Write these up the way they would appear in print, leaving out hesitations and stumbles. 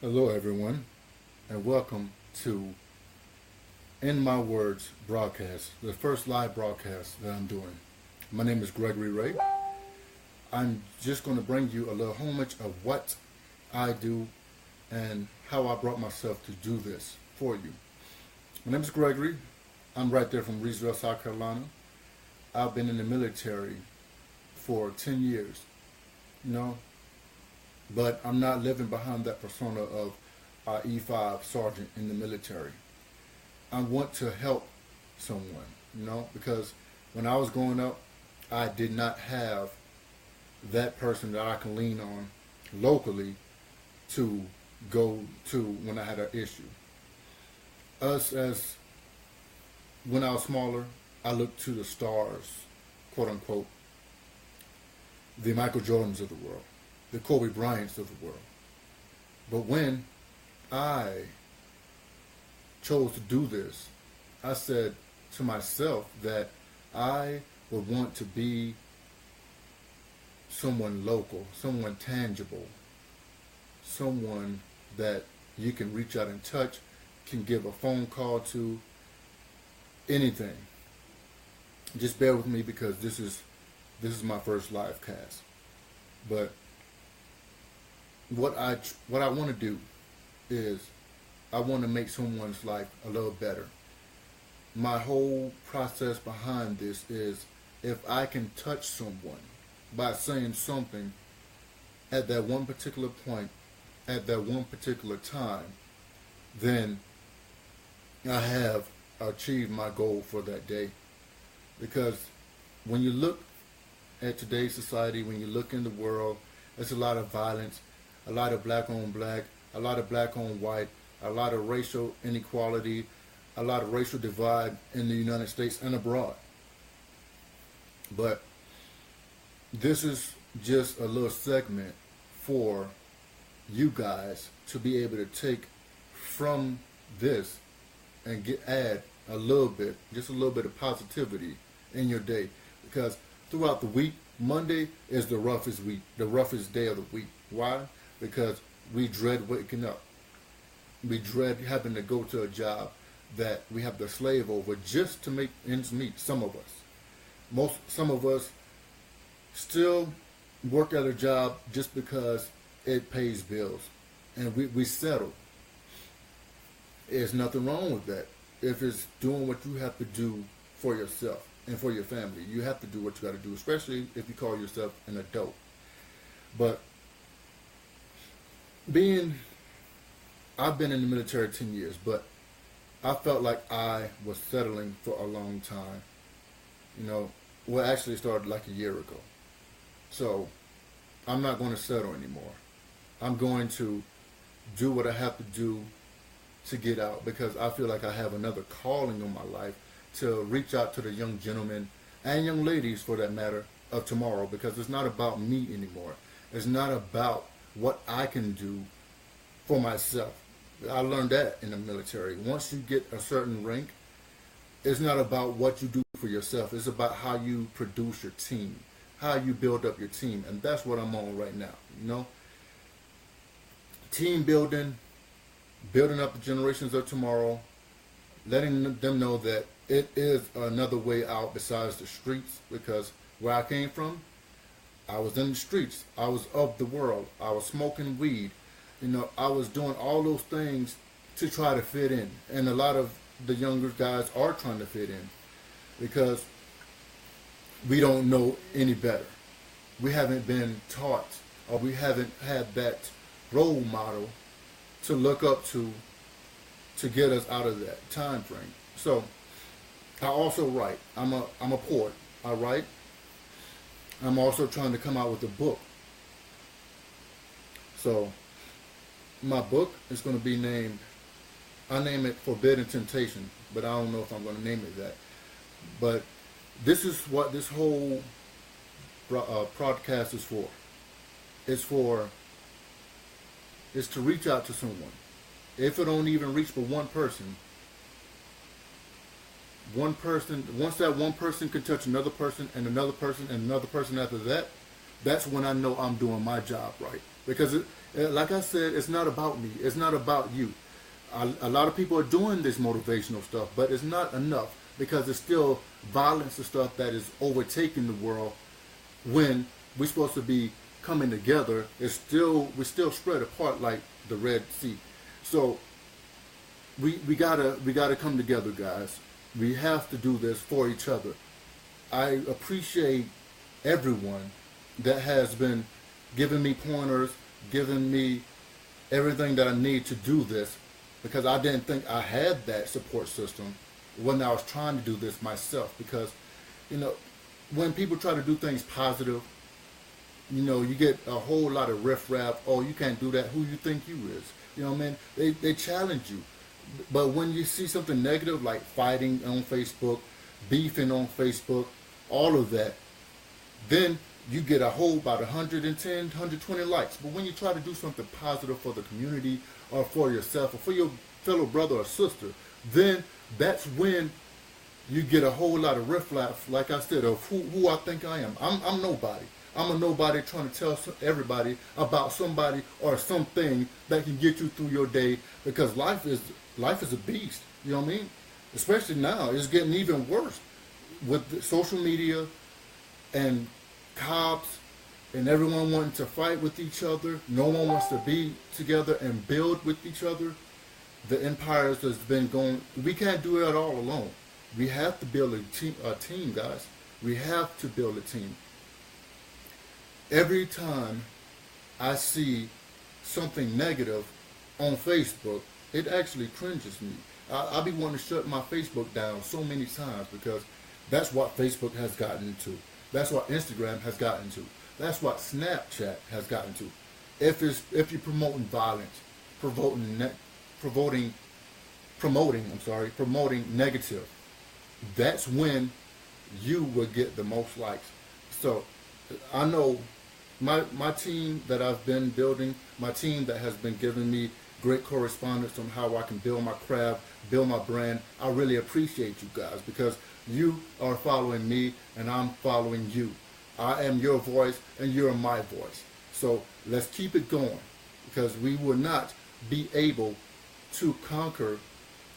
Hello, everyone, and welcome to In My Words broadcast, the first live broadcast that I'm doing. My name is Gregory Ray. I'm just going to bring you a little homage of what I do and how I brought myself to do this for you. My name is Gregory. I'm right there from Raydio, South Carolina. I've been in the military for 10 years, you know, but I'm not living behind that persona of E5 sergeant in the military. I want to help someone, because when I was growing up, I did not have that person that I can lean on locally to go to when I had an issue. Us as when I was smaller, I looked to the stars, quote unquote, the Michael Jordans of the world, the Kobe Bryants of the world. But when I chose to do this, I said to myself that I would want to be someone local, someone tangible, someone that you can reach out and touch, can give a phone call to, anything. Just bear with me because this is my first live cast. But what I want to do is I want to make someone's life a little better. My whole process behind this is if I can touch someone by saying something at that one particular point, at that one particular time, then I have achieved my goal for that day. Because when you look at today's society, when you look in the world, there's a lot of violence, a lot of black on black, a lot of black on white, a lot of racial inequality, a lot of racial divide in the United States and abroad. But this is just a little segment for you guys to be able to take from this and add a little bit, just a little bit of positivity in your day. Because throughout the week, Monday is the roughest week, the roughest day of the week. Why? Because we dread waking up. We dread having to go to a job that we have to slave over just to make ends meet. Some of us. Some of us still work at a job just because it pays bills. And we settle. There's nothing wrong with that. If it's doing what you have to do for yourself and for your family, you have to do what you got to do, especially if you call yourself an adult. But I've been in the military 10 years, but I felt like I was settling for a long time. Actually it started like a year ago. So I'm not going to settle anymore. I'm going to do what I have to do to get out because I feel like I have another calling on my life to reach out to the young gentlemen and young ladies for that matter of tomorrow, because it's not about me anymore. It's not about what I can do for myself. I learned that in the military. Once you get a certain rank, it's not about what you do for yourself. It's about how you produce your team, how you build up your team. And that's what I'm on right now, Team building, building up the generations of tomorrow, letting them know that it is another way out besides the streets, because where I came from, I was in the streets. I was of the world. I was smoking weed. I was doing all those things to try to fit in. And a lot of the younger guys are trying to fit in because we don't know any better. We haven't been taught, or we haven't had that role model to look up to get us out of that time frame. So I also write. I'm a poet. I write. I'm also trying to come out with a book. So my book is going to be named, I name it Forbidden Temptation, but I don't know if I'm going to name it that. But this is what this whole podcast is for. It's to reach out to someone. If it don't even reach for one person, once that one person can touch another person and another person and another person after that, that's when I know I'm doing my job right. Because, like I said, it's not about me. It's not about you. A lot of people are doing this motivational stuff, but it's not enough because it's still violence and stuff that is overtaking the world when we're supposed to be coming together. We're still spread apart like the Red Sea. So we gotta come together, guys. We have to do this for each other. I appreciate everyone that has been giving me pointers, giving me everything that I need to do this, because I didn't think I had that support system when I was trying to do this myself. Because, you know, when people try to do things positive, you know, you get a whole lot of riffraff. Oh, you can't do that. Who you think you is? You know what I mean? They challenge you. But when you see something negative like fighting on Facebook, beefing on Facebook, all of that, then you get a whole about 110, 120 likes. But when you try to do something positive for the community or for yourself or for your fellow brother or sister, then that's when you get a whole lot of riffraff, like I said, of who I think I am. I'm nobody. I'm a nobody trying to tell everybody about somebody or something that can get you through your day, because life is a beast. You know what I mean? Especially now, it's getting even worse with social media and cops and everyone wanting to fight with each other. No one wants to be together and build with each other. The empires has been going. We can't do it all alone. We have to build a team, guys. We have to build a team. Every time I see something negative on Facebook, it actually cringes me. I'll be wanting to shut my Facebook down so many times, because that's what Facebook has gotten to. That's what Instagram has gotten to. That's what Snapchat has gotten to. If you're promoting violence, promoting negative, that's when you will get the most likes. So I know my team that I've been building, my team that has been giving me great correspondence on how I can build my craft, build my brand. I really appreciate you guys, because you are following me and I'm following you. I am your voice and you're my voice. So let's keep it going, because we will not be able to conquer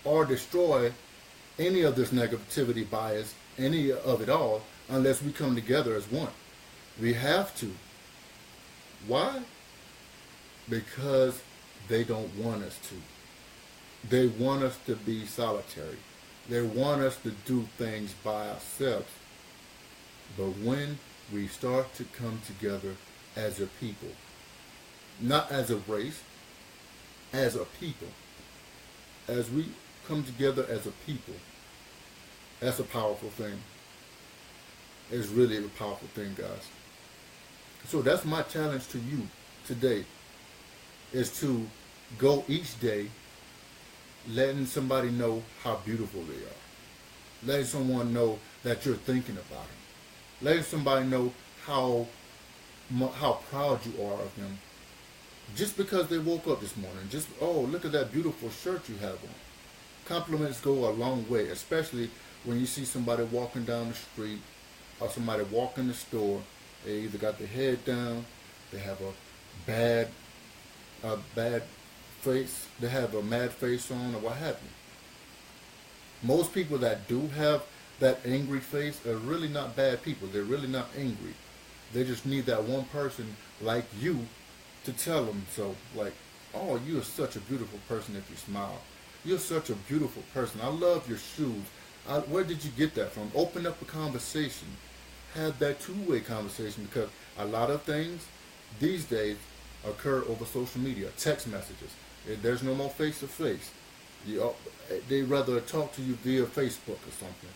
or destroy any of this negativity bias, any of it all, unless we come together as one. We have to. Why? Because they don't want us to. They want us to be solitary. They want us to do things by ourselves. But when we start to come together as a people, not as a race, as a people, as we come together as a people, that's a powerful thing. It's really a powerful thing, guys. So that's my challenge to you today, is to go each day letting somebody know how beautiful they are. Letting someone know that you're thinking about them. Letting somebody know how proud you are of them. Just because they woke up this morning. Just, oh, look at that beautiful shirt you have on. Compliments go a long way, especially when you see somebody walking down the street or somebody walking in the store. They either got their head down, they have a bad face, they have a mad face on, or what have you. Most people that do have that angry face are really not bad people. They're really not angry. They just need that one person like you to tell them so. Like, oh, you're such a beautiful person if you smile. You're such a beautiful person. I love your shoes. Where did you get that from? Open up a conversation. Have that two-way conversation, because a lot of things these days occur over social media, text messages. There's no more face-to-face. They rather talk to you via Facebook or something.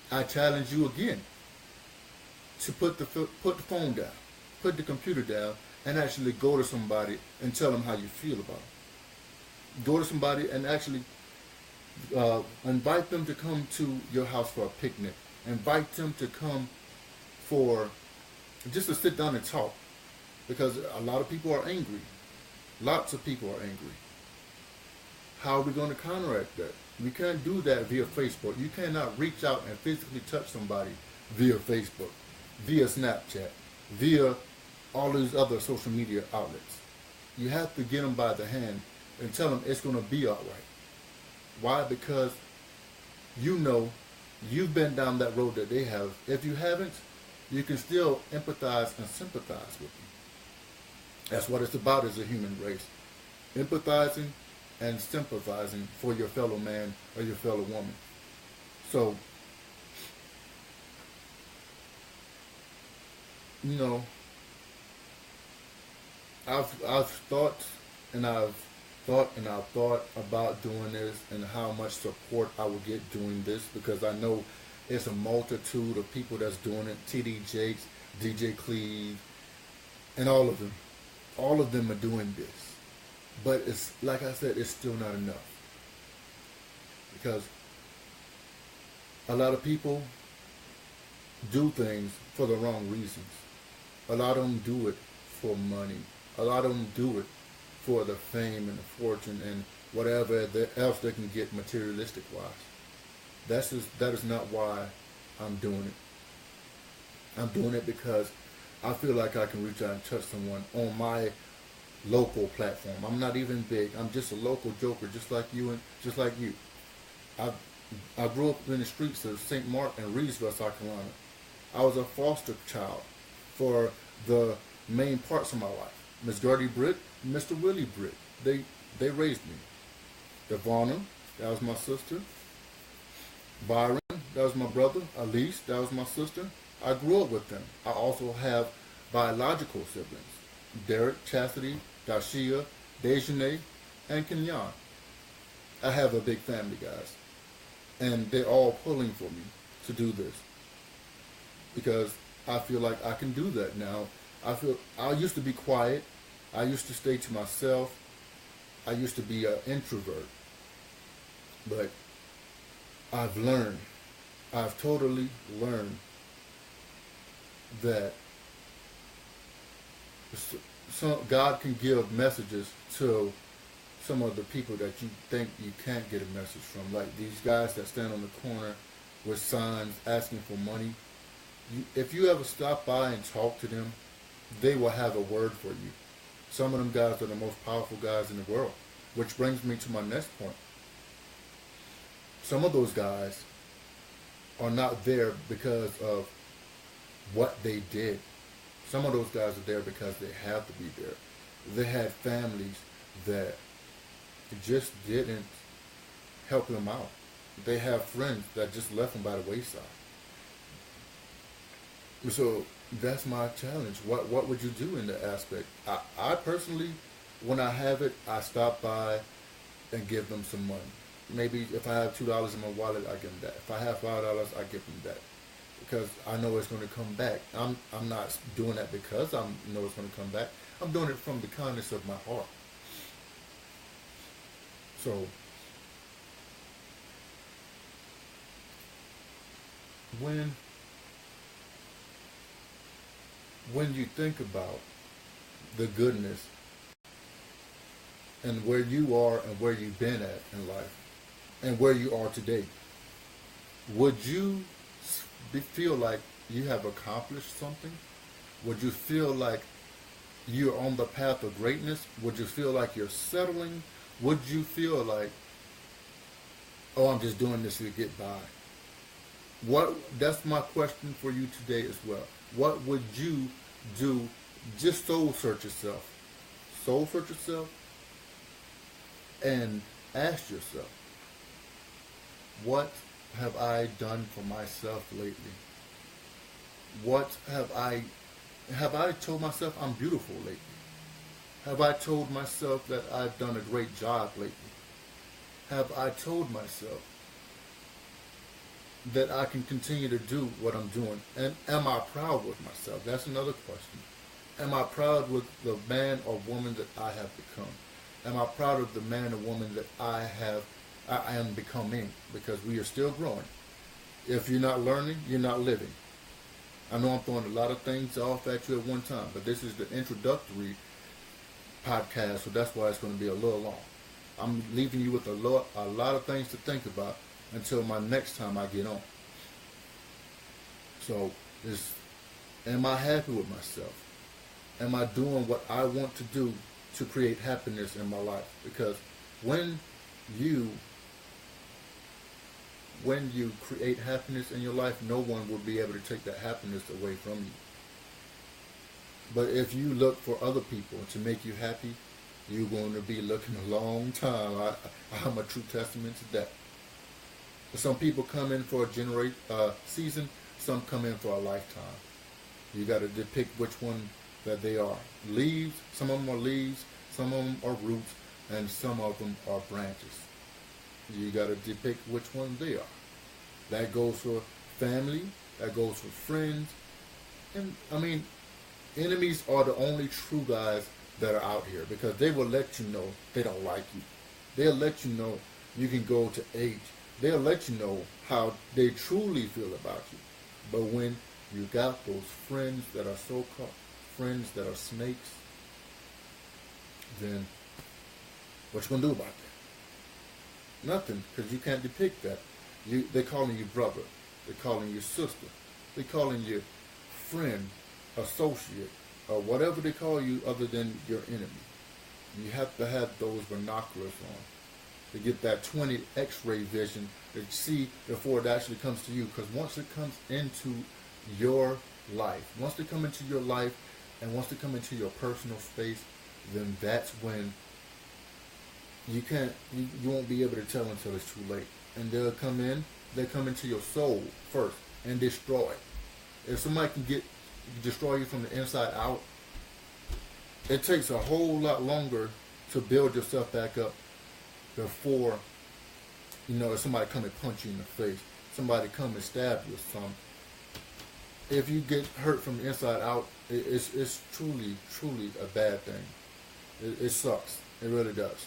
I challenge you again to put the phone down, put the computer down, and actually go to somebody and tell them how you feel about it. Go to somebody and actually invite them to come to your house for a picnic. Invite them to come for just to sit down and talk, because a lot of people are angry. Lots of people are angry. How are we going to counteract that? We can't do that via Facebook. You cannot reach out and physically touch somebody via Facebook, via Snapchat. via all these other social media outlets. You have to get them by the hand and tell them it's going to be all right. Why? Because you know you've been down that road that they have. If you haven't, you can still empathize and sympathize with them. That's what it's about as a human race. Empathizing and sympathizing for your fellow man or your fellow woman. So, you know, I've thought and I've thought about doing this and how much support I will get doing this, because I know it's a multitude of people that's doing it. TD Jakes, DJ Cleve, and all of them. All of them are doing this. But it's like I said, it's still not enough. Because a lot of people do things for the wrong reasons. A lot of them do it for money. A lot of them do it for the fame and the fortune and whatever else they can get materialistic wise. That is not why I'm doing it. I'm doing it because I feel like I can reach out and touch someone on my local platform. I'm not even big. I'm just a local joker, just like you and just like you. I grew up in the streets of St. Mark and Reedsville, South Carolina. I was a foster child for the main parts of my life. Miss Gertie Britt, Mr. Willie Britt. They raised me. Devonna, that was my sister. Byron, that was my brother. Elise, that was my sister. I grew up with them. I also have biological siblings. Derek, Chastity, Dashia, Dejanay, and Kenyon. I have a big family, guys. And they're all pulling for me to do this. Because I feel like I can do that now. I used to be quiet. I used to stay to myself. I used to be an introvert. But I've totally learned that God can give messages to some of the people that you think you can't get a message from. Like these guys that stand on the corner with signs asking for money. If you ever stop by and talk to them, they will have a word for you. Some of them guys are the most powerful guys in the world. Which brings me to my next point. Some of those guys are not there because of what they did. Some of those guys are there because they have to be there. They had families that just didn't help them out. They have friends that just left them by the wayside. So that's my challenge. What would you do in that aspect? I personally, when I have it, I stop by and give them some money. Maybe if I have $2 in my wallet, I give them that. If I have $5, I give them that. Because I know it's going to come back. I'm not doing that because I know it's going to come back. I'm doing it from the kindness of my heart. So, when you think about the goodness and where you are and where you've been at in life and where you are today, would you feel like you have accomplished something? Would you feel like you're on the path of greatness? Would you feel like you're settling? Would you feel like, oh, I'm just doing this to get by? That's my question for you today as well. What would you do? Just soul search yourself. Soul search yourself and ask yourself, what have I done for myself lately? What have I told myself I'm beautiful lately? Have I told myself that I've done a great job lately? Have I told myself that I can continue to do what I'm doing? And am I proud with myself? That's another question. Am I proud with the man or woman that I have become? Am I proud of the man or woman that I am becoming? Because we are still growing. If you're not learning, you're not living. I know I'm throwing a lot of things off at you at one time, but this is the introductory podcast, so that's why it's going to be a little long. I'm leaving you with a lot of things to think about until my next time I get on. So Am I happy with myself? Am I doing what I want to do to create happiness in my life? Because when you when you create happiness in your life, no one will be able to take that happiness away from you. But if you look for other people to make you happy, you're going to be looking a long time. I'm a true testament to that. Some people come in for a season, some come in for a lifetime. You got to depict which one that they are. Leaves, some of them are leaves, some of them are roots, and some of them are branches. You got to depict which one they are. That goes for family, that goes for friends, and I mean, enemies are the only true guys that are out here because they will let you know they don't like you. They'll let you know you can go to age. They'll let you know how they truly feel about you. But when you got those friends that are so-called friends that are snakes, then what you gonna do about that? Nothing, because you can't depict that. They're calling you brother. They're calling you sister. They're calling you friend, associate, or whatever they call you other than your enemy. You have to have those binoculars on to get that 20 x-ray vision to see before it actually comes to you. Because once it comes into your life, once they come into your life and once they come into your personal space, then that's when you won't be able to tell until it's too late. And they'll come into your soul first and destroy it. If somebody can destroy you from the inside out, it takes a whole lot longer to build yourself back up before, if somebody come and punch you in the face, somebody come and stab you or something. If you get hurt from the inside out, it's truly, truly a bad thing. It sucks. It really does.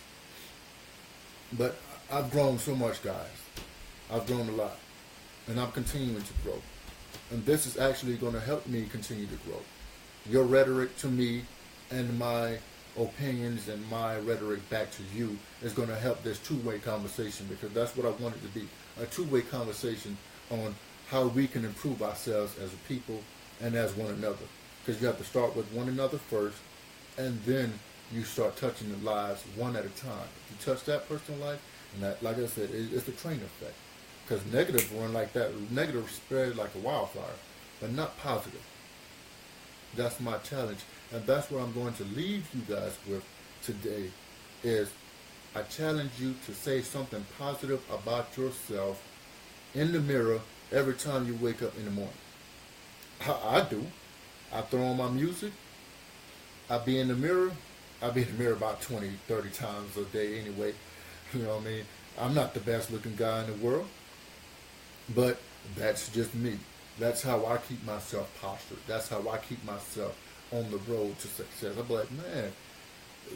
But I've grown so much, guys. I've grown a lot. And I'm continuing to grow. And this is actually going to help me continue to grow. Your rhetoric to me and my opinions and my rhetoric back to you is going to help this two-way conversation, because that's what I want it to be, a two-way conversation on how we can improve ourselves as a people and as one another. Because you have to start with one another first, and then you start touching the lives one at a time. If you touch that person's life, and that, like I said, it's the train effect. Because negative run like that, negative spread like a wildfire, but not positive. That's my challenge, and that's what I'm going to leave you guys with today, is I challenge you to say something positive about yourself in the mirror every time you wake up in the morning. I do. I throw on my music. I be in the mirror. I be in the mirror about 20, 30 times a day anyway. You know what I mean? I'm not the best looking guy in the world, but that's just me. That's how I keep myself postured. That's how I keep myself on the road to success. I'm like, man,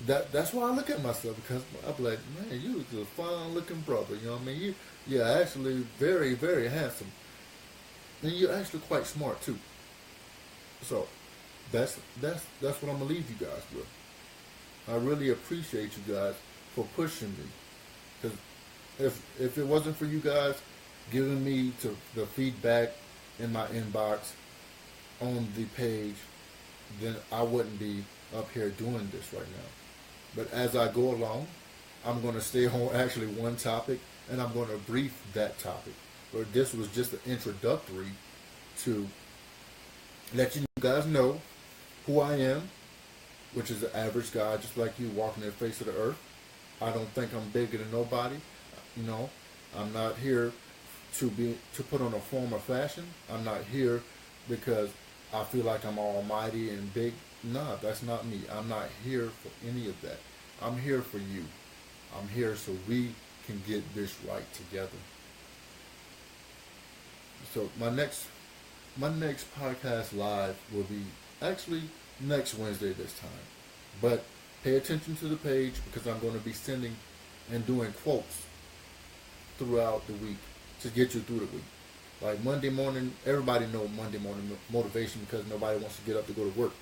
that's why I look at myself, because I'm like, man, you a fine looking brother. You know what I mean? You're actually very, very handsome. And you're actually quite smart too. So that's what I'm gonna leave you guys with. I really appreciate you guys for pushing me. Because if it wasn't for you guys giving me the feedback in my inbox on the page, then I wouldn't be up here doing this right now. But as I go along, I'm going to stay on actually one topic, and I'm going to brief that topic. But this was just an introductory to let you guys know who I am, which is an average guy just like you walking the face of the earth. I don't think I'm bigger than nobody. I'm not here to put on a form of fashion. I'm not here because I feel like I'm almighty and big. No, that's not me. I'm not here for any of that. I'm here for you. I'm here so we can get this right together. So my next podcast live will be actually next Wednesday this time. But pay attention to the page, because I'm going to be sending and doing quotes throughout the week to get you through the week. Like Monday morning, everybody knows Monday morning motivation because nobody wants to get up to go to work.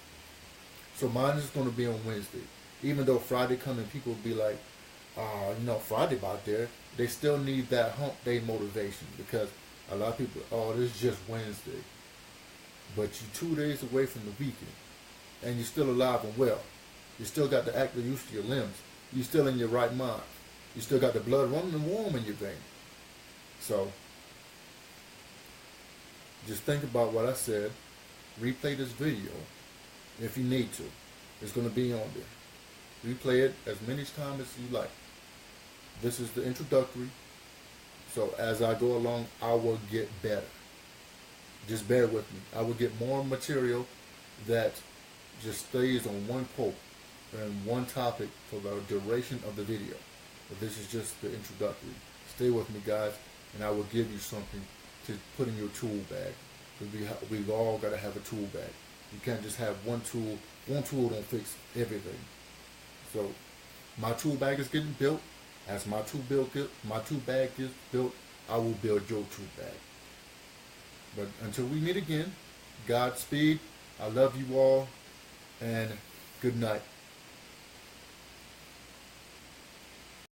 So mine is going to be on Wednesday. Even though Friday come and people will be like, Friday about there, they still need that hump day motivation, because a lot of people, this is just Wednesday. but you're 2 days away from the weekend, and you're still alive and well. You still got the active use of your limbs. You're still in your right mind. You still got the blood running warm in your vein. So, just think about what I said. Replay this video if you need to. It's going to be on there. Replay it as many times as you like. This is the introductory. So as I go along, I will get better. Just bear with me. I will get more material that just stays on one quote and one topic for the duration of the video. But this is just the introductory. Stay with me, guys, and I will give you something to put in your tool bag. Because we've all got to have a tool bag. You can't just have one tool. One tool don't fix everything. So my tool bag is getting built. As my tool bag gets built, I will build your tool bag. But until we meet again, Godspeed. I love you all, and good night.